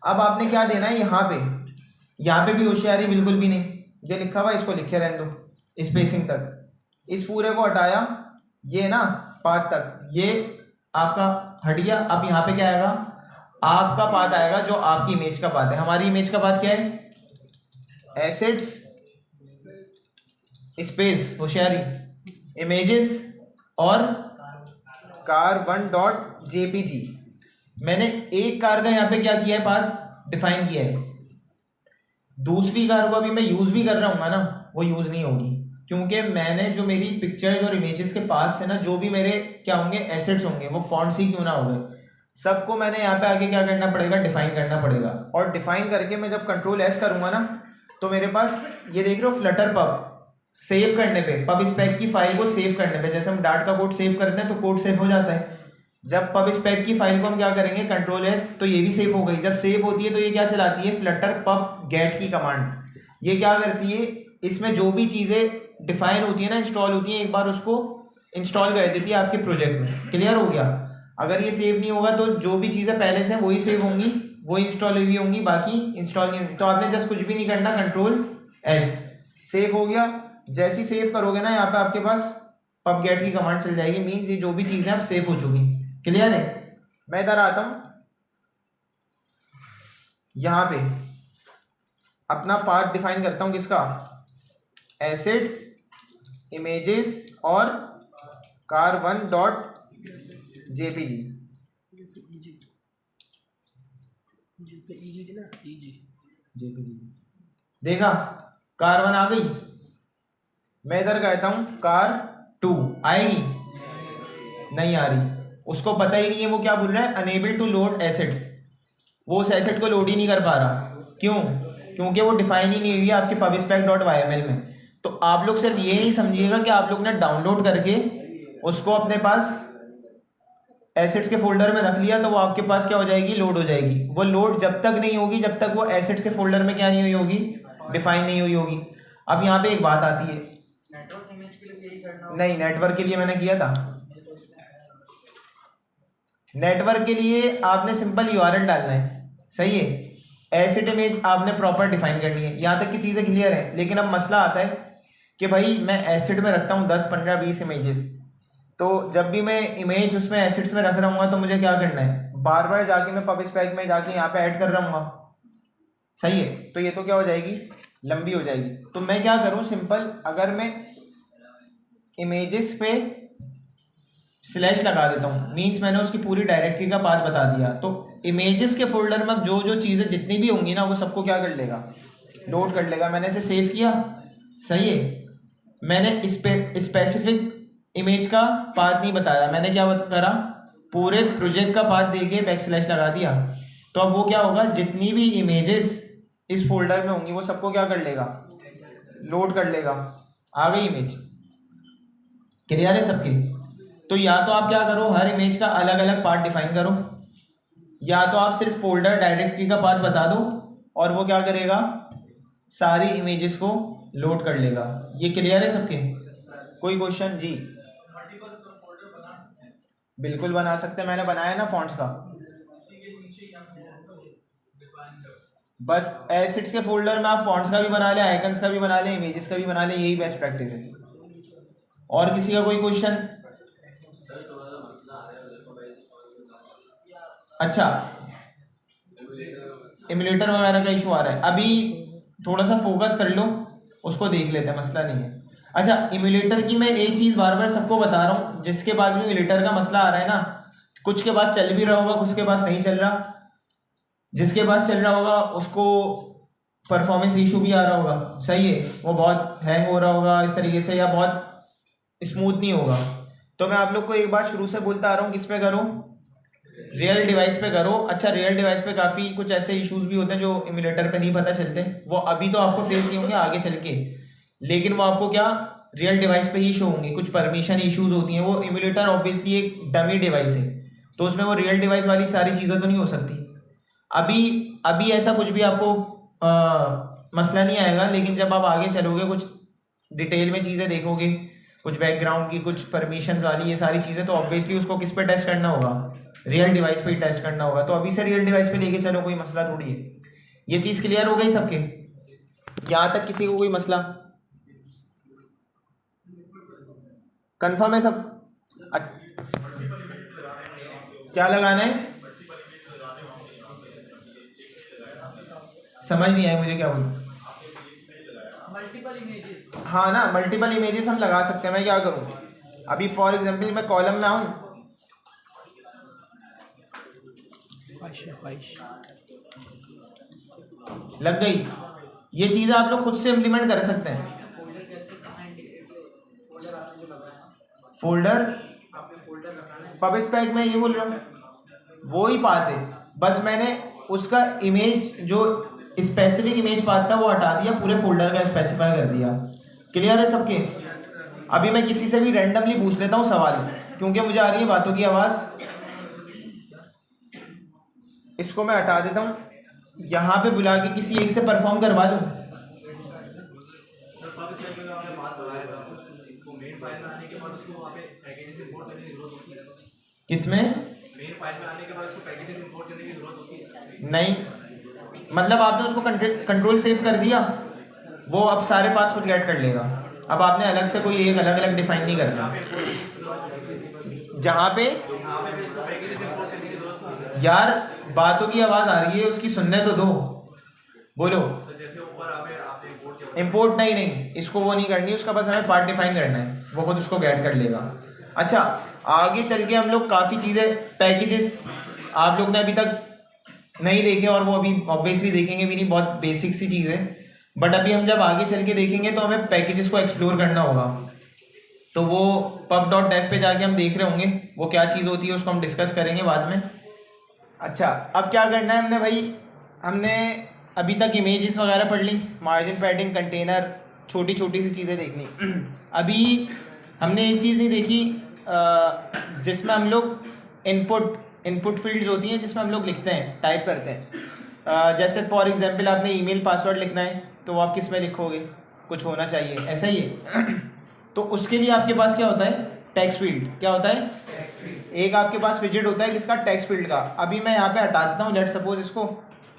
अब आपने क्या देना है, यहाँ पे भी होशियारी बिल्कुल भी नहीं, ये लिखा हुआ इसको लिखे रहने दो, स्पेसिंग तक, इस पूरे को हटाया, ये ना पाथ तक, ये आपका हट गया। अब यहाँ पे क्या आएगा, आपका पाथ आएगा जो आपकी इमेज का पाथ है। हमारी इमेज का पाथ क्या है, एसेट्स स्पेस होशियारी, इमेजेस और car1.jpg। मैंने एक कार का यहाँ पे क्या किया है, पाथ डिफाइन किया है। दूसरी कार को अभी मैं यूज भी कर रहा हूँ ना, वो यूज नहीं होगी, क्योंकि मैंने जो मेरी पिक्चर्स और इमेजेस के पाथ्स है ना, जो भी मेरे क्या होंगे, एसेट्स होंगे, वो फॉन्ट्स ही क्यों ना हो गए, सबको मैंने यहाँ पे आगे क्या करना पड़ेगा, डिफाइन करना पड़ेगा। और डिफाइन करके मैं जब कंट्रोल एस करूंगा ना, तो मेरे पास ये देख रहे हो फ्लटर पब, सेव करने पे, पब स्पेक की फाइल को सेव करने पे, जैसे हम डाट का कोड सेव करते हैं तो कोड सेव हो जाता है। जब पब स्पेक की फाइल को हम क्या करेंगे, कंट्रोल एस, तो ये भी सेव हो गई। जब सेव होती है तो ये क्या चलाती है, फ्लटर पब गेट की कमांड। ये क्या करती है, इसमें जो भी चीज़ें डिफाइन होती है ना, इंस्टॉल होती है, एक बार उसको इंस्टॉल कर देती है आपके प्रोजेक्ट में। क्लियर हो गया। अगर ये सेव नहीं होगा तो जो भी चीज़ें पहले से वही सेव होंगी, वही इंस्टॉल हुई होंगी, बाकी इंस्टॉल नहीं होंगी। तो आपने जस्ट कुछ भी नहीं करना, कंट्रोल एस, सेव हो गया। जैसे ही सेव करोगे ना, यहाँ पे आपके पास पब गेट की कमांड चल जाएगी, मीन्स ये जो भी चीज़ें अब सेव हो चुकी। क्लियर है। मैं इधर आता हूँ, यहाँ पे अपना पाथ डिफाइन करता हूँ, किसका, एसेट्स, इमेजेस और car1.jpg। देखा, car1 आ गई। मैं इधर कहता हूँ car2 आएगी, नहीं आ रही, उसको पता ही नहीं है, वो क्या बोल रहा है, अनेबल टू लोड एसेट, वो उस एसेट को लोड ही नहीं कर पा रहा। क्यों, क्योंकि वो डिफाइन ही नहीं हुई है आपके pubspec.yml में। तो आप लोग सिर्फ ये नहीं समझिएगा कि आप लोग ने डाउनलोड करके उसको अपने पास एसिड्स के फोल्डर में रख लिया, तो वो आपके पास क्या हो जाएगी, लोड हो जाएगी। वो लोड जब तक नहीं होगी जब तक वो एसिड्स के फोल्डर में क्या नहीं हुई होगी, डिफाइन नहीं हुई होगी। अब यहाँ पे एक बात आती है, नेटवर्क इमेज के लिए यही करना नहीं नेटवर्क के लिए मैंने किया था। नेटवर्क के लिए आपने सिंपल यूआरएल डालना है, सही है। एसिड इमेज आपने प्रॉपर डिफाइन करनी है। यहाँ तक की चीज़ें क्लियर है। लेकिन अब मसला आता है कि भाई मैं एसिड में रखता हूँ 10 15 20 इमेजेस, तो जब भी मैं इमेज उसमें एसिड्स में रख रहा हूँ तो मुझे क्या करना है, बार बार जाके मैं पब स्पेक में जाके यहाँ पे ऐड कर रहा हूँ, सही है। तो ये तो क्या हो जाएगी, लंबी हो जाएगी। तो मैं क्या करूँ, सिंपल अगर मैं इमेजेस पे स्लैश लगा देता हूँ, मीन्स मैंने उसकी पूरी डायरेक्टरी का पाथ बता दिया, तो इमेजेस के फोल्डर में अब जो जो चीज़ें जितनी भी होंगी ना वो सबको क्या कर लेगा, लोड कर लेगा। मैंने इसे सेव किया, सही है। मैंने इस पे स्पेसिफिक इमेज का पाथ नहीं बताया, मैंने क्या करा, पूरे प्रोजेक्ट का पाथ देके बैक स्लैश लगा दिया। तो अब वो क्या होगा, जितनी भी इमेजेस इस फोल्डर में होंगी वो सबको क्या कर लेगा, लोड कर लेगा। आ गई इमेज, क्लियर है सबके। तो या तो आप क्या करो, हर इमेज का अलग अलग पार्ट डिफाइन करो, या तो आप सिर्फ फोल्डर डायरेक्टरी का पाथ बता दो और वो क्या करेगा, सारी इमेजेस को लोड कर लेगा। ये क्लियर है सबके, कोई क्वेश्चन जी? बिल्कुल बना सकते हैं, मैंने बनाया ना फॉन्ट्स का। बस एसिड्स के फोल्डर में आप फॉन्ट्स का भी बना लें, आइकन्स का भी बना लें, इमेजेस का भी बना लें, यही बेस्ट प्रैक्टिस है। और किसी का कोई क्वेश्चन? अच्छा, इम्यूलेटर वगैरह का इशू आ रहा है, अभी थोड़ा सा फोकस कर लो, उसको देख लेते हैं, मसला नहीं है। अच्छा, इम्यूलेटर की मैं एक चीज़ बार बार सबको बता रहा हूँ, जिसके पास भी इम्यूलेटर का मसला आ रहा है ना, कुछ के पास चल भी रहा होगा, कुछ के पास नहीं चल रहा, जिसके पास चल रहा होगा उसको परफॉर्मेंस इशू भी आ रहा होगा, सही है, वो बहुत हैंग हो रहा होगा इस तरीके से, या बहुत स्मूथ नहीं होगा। तो मैं आप लोग को एक बात शुरू से बोलता आ रहा हूँ, किस पे करो, रियल डिवाइस पे करो। अच्छा, रियल डिवाइस पे काफ़ी कुछ ऐसे इश्यूज भी होते हैं जो इम्यूलेटर पे नहीं पता चलते, वो अभी तो आपको फेस नहीं होंगे, आगे चल के, लेकिन वो आपको क्या रियल डिवाइस पे ही शो होंगे। कुछ परमिशन इश्यूज होती हैं, वो इम्यूलेटर ऑब्वियसली एक डमी डिवाइस है, तो उसमें वो रियल डिवाइस वाली सारी चीज़ें तो नहीं हो सकती। अभी ऐसा कुछ भी आपको मसला नहीं आएगा, लेकिन जब आप आगे चलोगे, कुछ डिटेल में चीज़ें देखोगे, कुछ बैकग्राउंड की, कुछ परमिशंस वाली ये सारी चीज़ें, तो ऑब्वियसली उसको किस पे टेस्ट करना होगा, रियल डिवाइस पे ही टेस्ट करना होगा। तो अभी से रियल डिवाइस पे लेके चलो, कोई मसला थोड़ी है। ये चीज़ क्लियर हो गई सबके, यहाँ तक किसी को कोई मसला? कंफर्म है सब? क्या लगाना है, समझ नहीं आया मुझे, क्या बोलूं? Multiple images. हाँ ना, मल्टीपल इमेजेस हम लगा सकते हैं। मैं क्या करूँ, अभी फॉर एग्जांपल मैं कॉलम में आऊँ, लग गई। ये चीज़ें आप लोग खुद से इम्प्लीमेंट कर सकते हैं। फोल्डर पब स्पेक में ये बोल रहा हूँ, वो ही पाथ है, बस मैंने उसका इमेज जो स्पेसिफिक इमेज पाथ था वो हटा दिया, पूरे फोल्डर का स्पेसिफाई कर दिया। क्लियर है सबके? अभी मैं किसी से भी रैंडमली पूछ लेता हूँ सवाल, क्योंकि मुझे आ रही है बातों की आवाज़, इसको मैं हटा देता हूँ, यहाँ पे बुला के किसी एक से परफॉर्म करवा लूँ। किसमें? नहीं, मतलब आपने उसको कंट्रोल सेव कर दिया, वो अब सारे पाथ खुद गेट कर लेगा। अब आपने अलग से कोई एक अलग अलग डिफाइन नहीं करना। जहाँ पे यार बातों की आवाज़ आ रही है, उसकी सुनने तो दो, बोलो। इंपोर्ट नहीं, इसको वो नहीं करनी, उसका बस हमें पार्ट डिफाइन करना है, वो खुद उसको गेट कर लेगा। अच्छा, आगे चल के हम लोग काफ़ी चीज़ें, पैकेजेस आप लोग ने अभी तक नहीं देखे, और वो अभी ऑब्वियसली देखेंगे भी नहीं, बहुत बेसिक सी चीज़ है, बट अभी हम जब आगे चल के देखेंगे तो हमें पैकेजेस को एक्सप्लोर करना होगा। तो वो pub.dev पे जाके हम देख रहे होंगे वो क्या चीज़ होती है, उसको हम डिस्कस करेंगे बाद में। अच्छा, अब क्या करना है हमने भाई, हमने अभी तक इमेजेस वगैरह पढ़ ली, मार्जिन पैडिंग, कंटेनर, छोटी छोटी सी चीज़ें देखनी। अभी हमने एक चीज़ नहीं देखी जिसमें हम लोग इनपुट फील्ड्स होती हैं जिसमें हम लोग लिखते हैं, टाइप करते हैं। जैसे फॉर एग्जांपल आपने ईमेल पासवर्ड लिखना है तो आप किस में लिखोगे, कुछ होना चाहिए, ऐसा ही है। तो उसके लिए आपके पास क्या होता है, टेक्स्ट फील्ड। क्या होता है, एक आपके पास विजेट होता है किसका, टेक्स्ट फील्ड का। अभी मैं यहाँ पे हटा देता हूँ लेट सपोज इसको,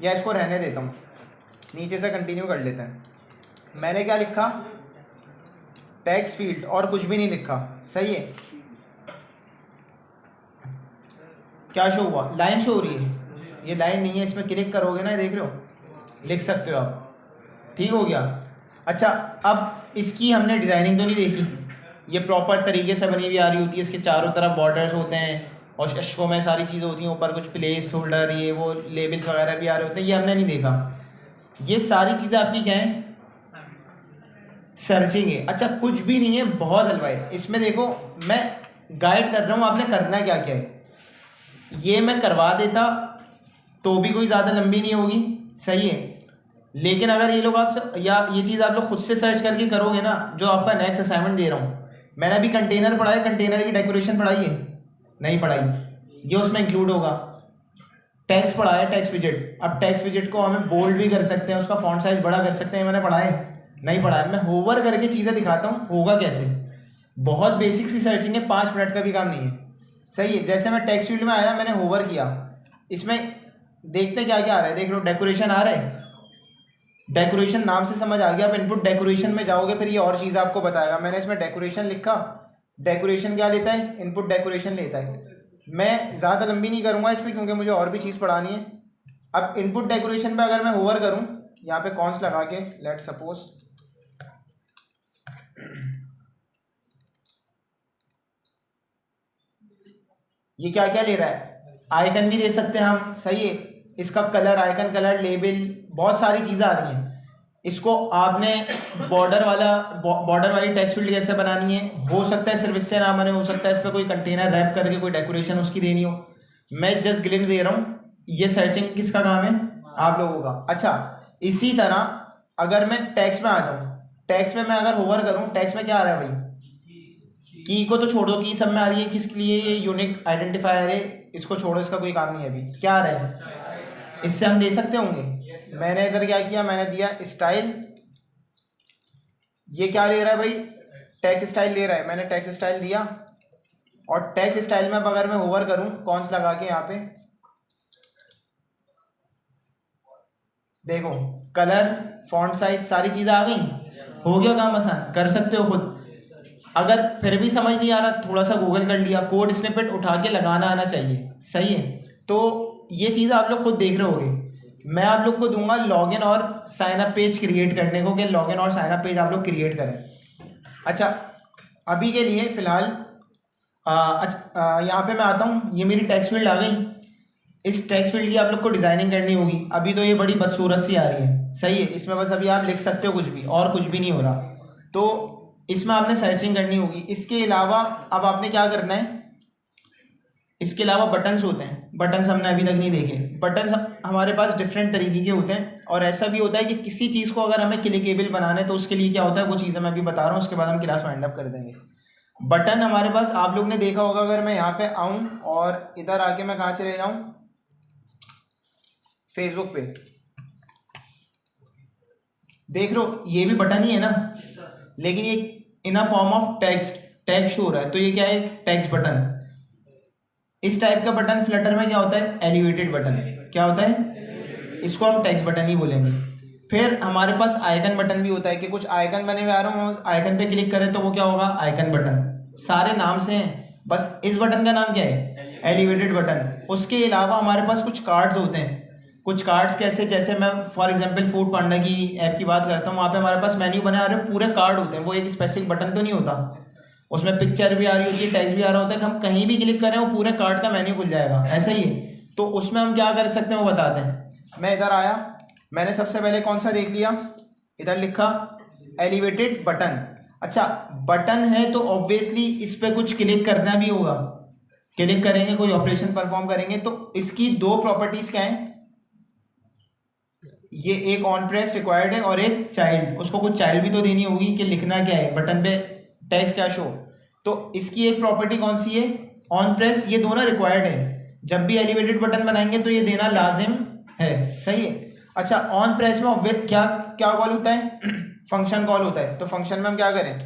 या इसको रहने देता हूँ, नीचे से कंटिन्यू कर लेते हैं। मैंने क्या लिखा, टेक्स्ट फील्ड, और कुछ भी नहीं लिखा, सही है। क्या शो हुआ, लाइन शो हो रही है, ये लाइन नहीं है, इसमें क्लिक करोगे ना, देख रहे हो, लिख सकते हो आप, ठीक हो गया। अच्छा, अब इसकी हमने डिज़ाइनिंग तो नहीं देखी, ये प्रॉपर तरीके से बनी हुई आ रही होती है, इसके चारों तरफ बॉर्डर्स होते हैं और अशकों में सारी चीज़ें होती हैं, ऊपर कुछ प्लेस होल्डर, ये वो लेबल्स वगैरह भी आ रहे होते हैं, ये हमने नहीं देखा। ये सारी चीज़ें आपकी क्या हैं, सर्चिंग है। अच्छा, कुछ भी नहीं है, बहुत हलवा है इसमें। देखो मैं गाइड कर रहा हूँ, आपने करना क्या क्या है। ये मैं करवा देता तो भी कोई ज़्यादा लंबी नहीं होगी, सही है। लेकिन अगर ये लोग आप या ये चीज़ आप लोग खुद से सर्च करके करोगे ना, जो आपका नेक्स्ट असाइनमेंट दे रहा हूँ, मैंने अभी कंटेनर पढ़ा है, कंटेनर की डेकोरेशन पढ़ाई है, नहीं पढ़ाई, ये उसमें इंक्लूड होगा। टेक्स्ट पढ़ा है, टेक्स्ट विजेट। अब टेक्स्ट विजेट को हमें बोल्ड भी कर सकते हैं, उसका फॉन्ट साइज बड़ा कर सकते हैं, मैंने पढ़ा है, नहीं पढ़ा है। मैं होवर करके चीज़ें दिखाता हूँ, होगा कैसे। बहुत बेसिक सी सर्चिंग है, 5 मिनट का भी काम नहीं है, सही है। जैसे मैं टेक्स्ट फील्ड में आया, मैंने होवर किया, इसमें देखते क्या क्या आ रहा है, देख लो, डेकोरेशन आ रहा है। डेकोरेशन नाम से समझ आ गया। आप इनपुट डेकोरेशन में जाओगे फिर ये और चीज़ आपको बताएगा। मैंने इसमें डेकोरेशन लिखा, डेकोरेशन क्या लेता है, इनपुट डेकोरेशन लेता है। मैं ज़्यादा लंबी नहीं करूँगा इस पर, क्योंकि मुझे और भी चीज़ पढ़ानी है। अब इनपुट डेकोरेशन पे अगर मैं होवर करूँ, यहाँ पे कॉन्स लगा के, लेट सपोज ये क्या क्या ले रहा है, आइकन भी दे सकते हैं हम, सही है। इसका कलर, आइकन कलर, लेबल, बहुत सारी चीज़ें आ रही हैं। इसको आपने बॉर्डर वाली टेक्स्ट फील्ड कैसे बनानी है, हो सकता है सिर्फ इससे ना बने, हो सकता है इस पर कोई कंटेनर रैप करके कोई डेकोरेशन उसकी देनी हो। मैं जस्ट ग्लिम्स दे रहा हूँ, ये सर्चिंग किसका काम है, आप लोगों का। अच्छा, इसी तरह अगर मैं टेक्स्ट में आ जाऊँ, टेक्स्ट में मैं अगर होवर करूँ, टेक्स्ट में क्या आ रहा है भाई, की को तो छोड़ दो, की सब में आ रही है, किसके लिए, ये यूनिक आइडेंटिफायर है, इसको छोड़ो, इसका कोई काम नहीं है। अभी क्या आ रहा है, इससे हम दे सकते होंगे। मैंने इधर क्या किया, मैंने दिया स्टाइल, ये क्या ले रहा है भाई, टेक्स्ट स्टाइल ले रहा है, मैंने टेक्स्ट स्टाइल दिया। और टेक्स्ट स्टाइल में अगर मैं होवर करूं, कॉन्स लगा के, यहाँ पे देखो, कलर, फॉन्ट साइज, सारी चीज़ें आ गई, हो गया काम आसान, कर सकते हो खुद। अगर फिर भी समझ नहीं आ रहा, थोड़ा सा गूगल कर लिया, कोड स्निपेट उठा के लगाना आना चाहिए, सही है। तो ये चीज़ आप लोग खुद देख रहे होगे। मैं आप लोग को दूंगा लॉगिन और साइन अप पेज क्रिएट करने को, कि लॉगिन और साइन अप पेज आप लोग क्रिएट करें। अच्छा, अभी के लिए फ़िलहाल यहाँ पे मैं आता हूँ, ये मेरी टेक्स्ट फील्ड आ गई। इस टेक्स्ट फील्ड की आप लोग को डिज़ाइनिंग करनी होगी। अभी तो ये बड़ी बदसूरत सी आ रही है, सही है। इसमें बस अभी आप लिख सकते हो कुछ भी, और कुछ भी नहीं हो रहा। तो इसमें आपने सर्चिंग करनी होगी। इसके अलावा अब आपने क्या करना है, इसके अलावा बटन्स होते हैं। बटन्स हमने अभी तक नहीं देखे। बटन्स हमारे पास डिफरेंट तरीके के होते हैं, और ऐसा भी होता है कि किसी चीज़ को अगर हमें क्लिकेबल बनाना है तो उसके लिए क्या होता है, वो चीज़ें मैं अभी बता रहा हूँ, उसके बाद हम क्लास वाइंड अप कर देंगे। बटन हमारे पास, आप लोग ने देखा होगा, अगर मैं यहाँ पे आऊँ और इधर आके मैं कहाँ चले जाऊँ, फेसबुक पे, देख लो ये भी बटन ही है ना, लेकिन ये in a form of text show हो रहा है, तो ये क्या है, टेक्स्ट बटन। इस टाइप का बटन फ्लटर में क्या होता है, एलिवेटेड बटन। क्या होता है, इसको हम टेक्स्ट बटन ही बोलेंगे। फिर हमारे पास आइकन बटन भी होता है, कि कुछ आइकन बने हुए आ रहे हो, आइकन पे क्लिक करें तो वो क्या होगा, आइकन बटन। सारे नाम से हैं, बस इस बटन का नाम क्या है, एलिवेटेड बटन। उसके अलावा हमारे पास कुछ कार्ड्स होते हैं। कुछ कार्ड्स कैसे, जैसे मैं फॉर एग्जांपल फूड पांडा की ऐप की बात करता हूँ, वहाँ पे हमारे पास मेन्यू बने आ रहे हैं, पूरे कार्ड होते हैं, वो एक स्पेसिफिक बटन तो नहीं होता, उसमें पिक्चर भी आ रही होती है, टेक्स्ट भी आ रहा होता है, कि हम कहीं भी क्लिक करें वो पूरे कार्ड का मेन्यू खुल जाएगा, ऐसा ही है। तो उसमें हम क्या कर सकते हैं वो बताते हैं। मैं इधर आया, मैंने सबसे पहले कौन सा देख लिया, इधर लिखा एलिवेटेड बटन। अच्छा, बटन है तो ऑब्वियसली इस पर कुछ क्लिक करना भी होगा, क्लिक करेंगे, कोई ऑपरेशन परफॉर्म करेंगे, तो इसकी 2 प्रॉपर्टीज क्या है, ये एक ऑन प्रेस रिक्वायर्ड है और एक चाइल्ड। उसको कुछ चाइल्ड भी तो देनी होगी कि लिखना क्या है बटन पे, टेक्स्ट क्या शो। तो इसकी एक प्रॉपर्टी कौन सी है, ऑन प्रेस, ये दोनों रिक्वायर्ड है। जब भी एलिवेटेड बटन बनाएंगे तो ये देना लाजिम है, सही है। अच्छा, ऑन प्रेस में क्या क्या कॉल होता है, फंक्शन कॉल होता है। तो फंक्शन में हम क्या करें,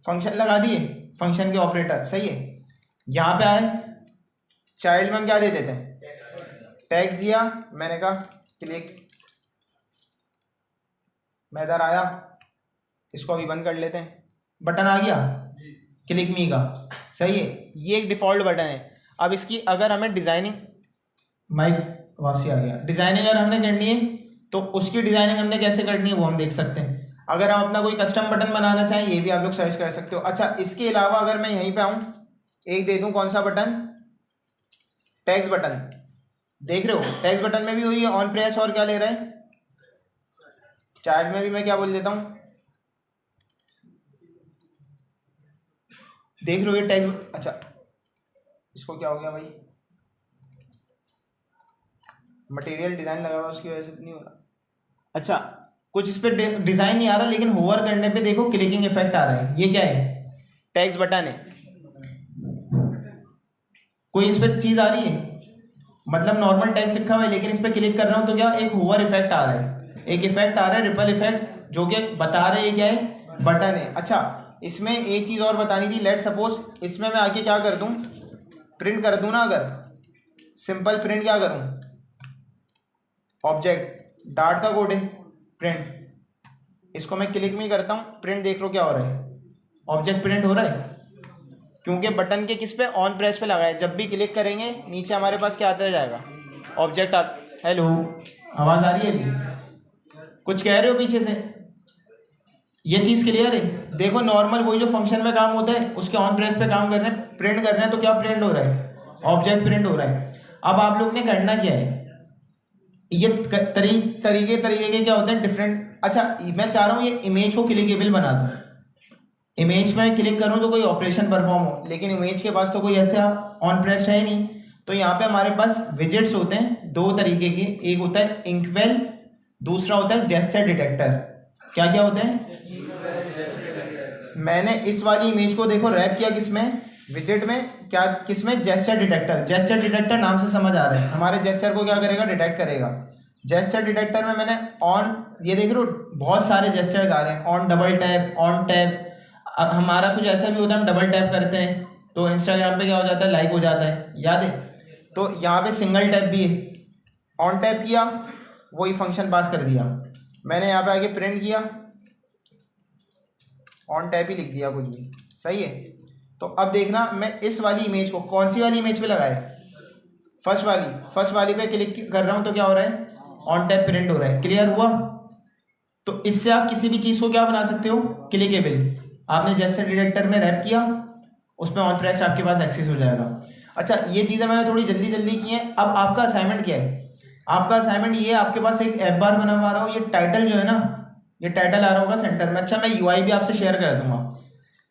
फंक्शन लगा दिए, फंक्शन के ऑपरेटर, सही है। यहाँ पे आए, चाइल्ड में हम क्या दे देते हैं, टैग्स दिया, मैंने कहा क्लिक, मैं इधर आया, इसको अभी बंद कर लेते हैं, बटन आ गया क्लिक मी का, सही है। ये एक डिफ़ॉल्ट बटन है। अब इसकी अगर हमें डिज़ाइनिंग, माइक वापसी आ गया, डिज़ाइनिंग अगर हमने करनी है तो उसकी डिज़ाइनिंग हमने कैसे करनी है वो हम देख सकते हैं। अगर हम अपना कोई कस्टम बटन बनाना चाहें ये भी आप लोग सर्च कर सकते हो। अच्छा, इसके अलावा अगर मैं यहीं पे आऊँ, एक दे दूँ कौन सा बटन, टैग्स बटन, देख रहे हो टैग्स बटन में भी वही है ऑन प्रेस, और क्या ले रहा है, चार्ट में भी मैं क्या बोल देता हूँ, देख रहे हो ये टैग्स। अच्छा, इसको क्या हो गया भाई, मटेरियल डिज़ाइन लगा हुआ उसकी वजह से नहीं हो रहा। अच्छा, कुछ इस पर डिज़ाइन नहीं आ रहा, लेकिन होवर करने पे देखो क्लिकिंग इफेक्ट आ रहा है। ये क्या है, टैग्स बटन है। कोई इस पर चीज़ आ रही है, मतलब नॉर्मल टेक्स्ट लिखा हुआ है, लेकिन इस पर क्लिक कर रहा हूँ तो क्या, एक होवर इफेक्ट आ रहा है, एक इफेक्ट आ रहा है, रिपल इफेक्ट, जो कि बता रहे हैं क्या है, बटन है। अच्छा, इसमें एक चीज़ और बतानी थी, लेट सपोज इसमें मैं आके क्या कर दूँ, प्रिंट कर दूँ ना, अगर सिंपल प्रिंट क्या करूँ, ऑब्जेक्ट डार्ट का कोड है प्रिंट, इसको मैं क्लिक में करता हूँ, प्रिंट देख लो क्या हो रहा है, ऑब्जेक्ट प्रिंट हो रहा है, क्योंकि बटन के किस पे, ऑन प्रेस पे लगा है। जब भी क्लिक करेंगे नीचे हमारे पास क्या आता जाएगा, ऑब्जेक्ट। हेलो, आवाज़ आ रही है अभी, कुछ कह रहे हो पीछे से, ये चीज़ क्लियर है। देखो नॉर्मल वही जो फंक्शन में काम होता है उसके ऑन प्रेस पे काम कर रहे हैं, प्रिंट कर रहे हैं, तो क्या प्रिंट हो रहा है, ऑब्जेक्ट प्रिंट हो रहा है। अब आप लोग ने करना क्या है, ये तरीके के क्या होते हैं डिफरेंट। अच्छा, मैं चाह रहा हूँ ये इमेज को क्लिकेबल बना दूँ, इमेज में क्लिक करूँ तो कोई ऑपरेशन परफॉर्म हो, लेकिन इमेज के पास तो कोई ऐसा ऑन प्रेस्ड है ही नहीं। तो यहाँ पे हमारे पास विजेट्स होते हैं दो तरीके के, एक होता है इंकवेल, दूसरा होता है जेस्चर डिटेक्टर। क्या क्या होते हैं, मैंने इस वाली इमेज को देखो रैप किया किसमें, विजेट में, क्या किसमें, जेस्चर डिटेक्टर। जेस्चर डिटेक्टर नाम से समझ आ रहा है, हमारे जेस्चर को क्या करेगा, डिटेक्ट करेगा। जेस्चर डिटेक्टर में मैंने ऑन, ये देख रहे हो बहुत सारे जेस्चर्स आ रहे हैं, on double tap, on tap. अब हमारा कुछ ऐसा भी होता है, हम डबल टैप करते हैं तो इंस्टाग्राम पे क्या हो जाता है, लाइक हो जाता है, याद है। तो यहाँ पे सिंगल टैप भी है, ऑन टैप किया वही फंक्शन पास कर दिया, मैंने यहाँ पे आके प्रिंट किया, ऑन टैप ही लिख दिया कुछ भी, सही है। तो अब देखना मैं इस वाली इमेज को, कौन सी वाली इमेज पे लगाया, फर्स्ट वाली पे क्लिक कर रहा हूँ तो क्या हो रहा है, ऑन टैप प्रिंट हो रहा है, क्लियर हुआ। तो इससे आप किसी भी चीज़ को क्या बना सकते हो, क्लिकेबल। आपने जेस्चर डिटेक्टर में रैप किया, उसमें ऑन प्रेस आपके पास एक्सेस हो जाएगा। अच्छा, ये चीज़ें मैंने थोड़ी जल्दी की हैं। अब आपका असाइनमेंट क्या है, आपका असाइनमेंट ये है, आपके पास एक ऐप बार बना हुआ रहा हो, ये टाइटल जो है ना, ये टाइटल आ रहा होगा सेंटर में। अच्छा, मैं यूआई भी आपसे शेयर कर दूंगा,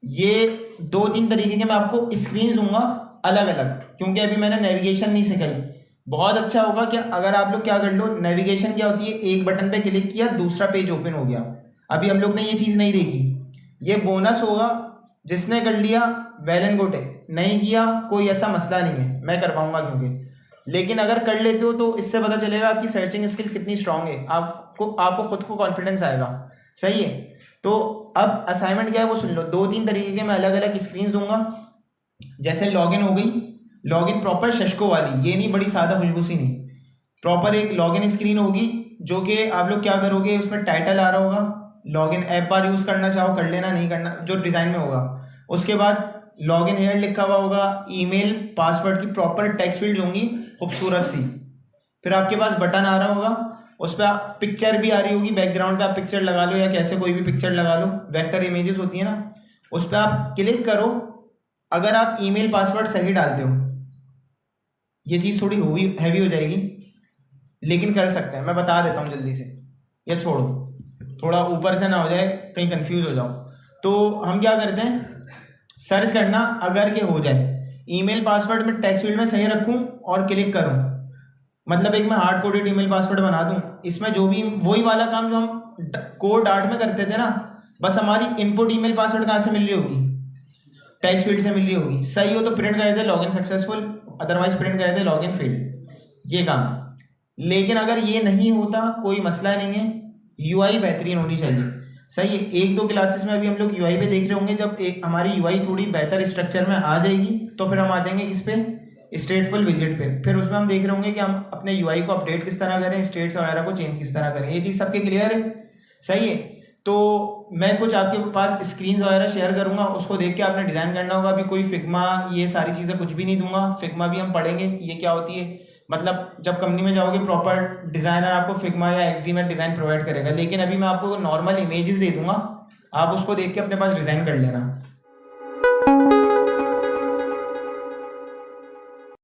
ये 2-3 तरीके के मैं आपको स्क्रीन दूंगा अलग अलग, क्योंकि अभी मैंने नेविगेशन नहीं सिखाई। बहुत अच्छा होगा कि अगर आप लोग क्या कर लो, नेविगेशन क्या होती है, एक बटन पे क्लिक किया दूसरा पेज ओपन हो गया। अभी हम लोग ने ये चीज़ नहीं देखी, ये बोनस होगा, जिसने कर लिया वेल एंड गुड है, नहीं किया कोई ऐसा मसला नहीं है, मैं करवाऊंगा क्योंकि। लेकिन अगर कर लेते हो तो इससे पता चलेगा आपकी सर्चिंग स्किल्स कितनी स्ट्रांग है, आपको खुद को कॉन्फिडेंस आएगा, सही है। तो अब असाइनमेंट क्या है वो सुन लो, 2-3 तरीके के मैं अलग अलग स्क्रीन दूंगा। जैसे लॉगिन हो गई, लॉगिन प्रॉपर शशको वाली, ये नहीं बड़ी सादा खुशबू सी नहीं, प्रॉपर एक लॉगिन स्क्रीन होगी, जो कि आप लोग क्या करोगे, उसमें टाइटल आ रहा होगा, लॉगिन ऐप बार यूज़ करना चाहो कर लेना, नहीं करना जो डिज़ाइन में होगा। उसके बाद लॉगिन हेयर लिखा हुआ होगा, ईमेल पासवर्ड की प्रॉपर टेक्स्ट फील्ड होंगी खूबसूरत सी। फिर आपके पास बटन आ रहा होगा, उस पर पिक्चर भी आ रही होगी, बैकग्राउंड पे आप पिक्चर लगा लो या कैसे कोई भी पिक्चर लगा लो, वेक्टर इमेजेस होती है ना, उस पर आप क्लिक करो। अगर आप ईमेल पासवर्ड सही डालते हो, ये चीज़ थोड़ी हैवी हो जाएगी, लेकिन कर सकते हैं, मैं बता देता हूँ जल्दी से, या छोड़ो थोड़ा ऊपर से ना हो जाए कहीं कंफ्यूज हो जाओ। तो हम क्या करते हैं, सर्च करना अगर के हो जाए, ईमेल पासवर्ड में टेक्स्ट फील्ड में सही रखूं और क्लिक करूं, मतलब एक मैं हार्ड कोडेड ईमेल पासवर्ड बना दूं। इसमें जो भी वही वाला काम जो हम कोर डार्ट में करते थे ना, बस हमारी इनपुट ईमेल पासवर्ड कहाँ से मिल रही होगी, टेक्स्ट फील्ड से मिल रही होगी, सही हो तो प्रिंट कर देते लॉगिन सक्सेसफुल, अदरवाइज प्रिंट कर देते लॉगिन फेल, ये काम। लेकिन अगर ये नहीं होता कोई मसला नहीं है, यूआई बेहतरीन होनी चाहिए, सही है। एक दो क्लासेस में अभी हम लोग यूआई पे देख रहे होंगे, जब एक हमारी यूआई थोड़ी बेहतर स्ट्रक्चर में आ जाएगी तो फिर हम आ जाएंगे किस पे, स्टेटफुल विजिट पे। फिर उसमें हम देख रहे होंगे कि हम अपने यूआई को अपडेट किस तरह करें, स्टेट्स वगैरह को चेंज किस तरह करें, ये चीज़ सबके क्लियर है, सही है। तो मैं कुछ आपके पास स्क्रीन्स वगैरह शेयर करूंगा, उसको देख के आपने डिज़ाइन करना होगा। अभी कोई फिग्मा ये सारी चीज़ें कुछ भी नहीं दूंगा, फिग्मा भी हम पढ़ेंगे ये क्या होती है, मतलब जब कंपनी में जाओगे प्रॉपर डिज़ाइनर आपको फिग्मा या एक्सडी में डिज़ाइन प्रोवाइड करेगा। लेकिन अभी मैं आपको नॉर्मल इमेजेस दे दूंगा, आप उसको देख के अपने पास डिज़ाइन कर लेना,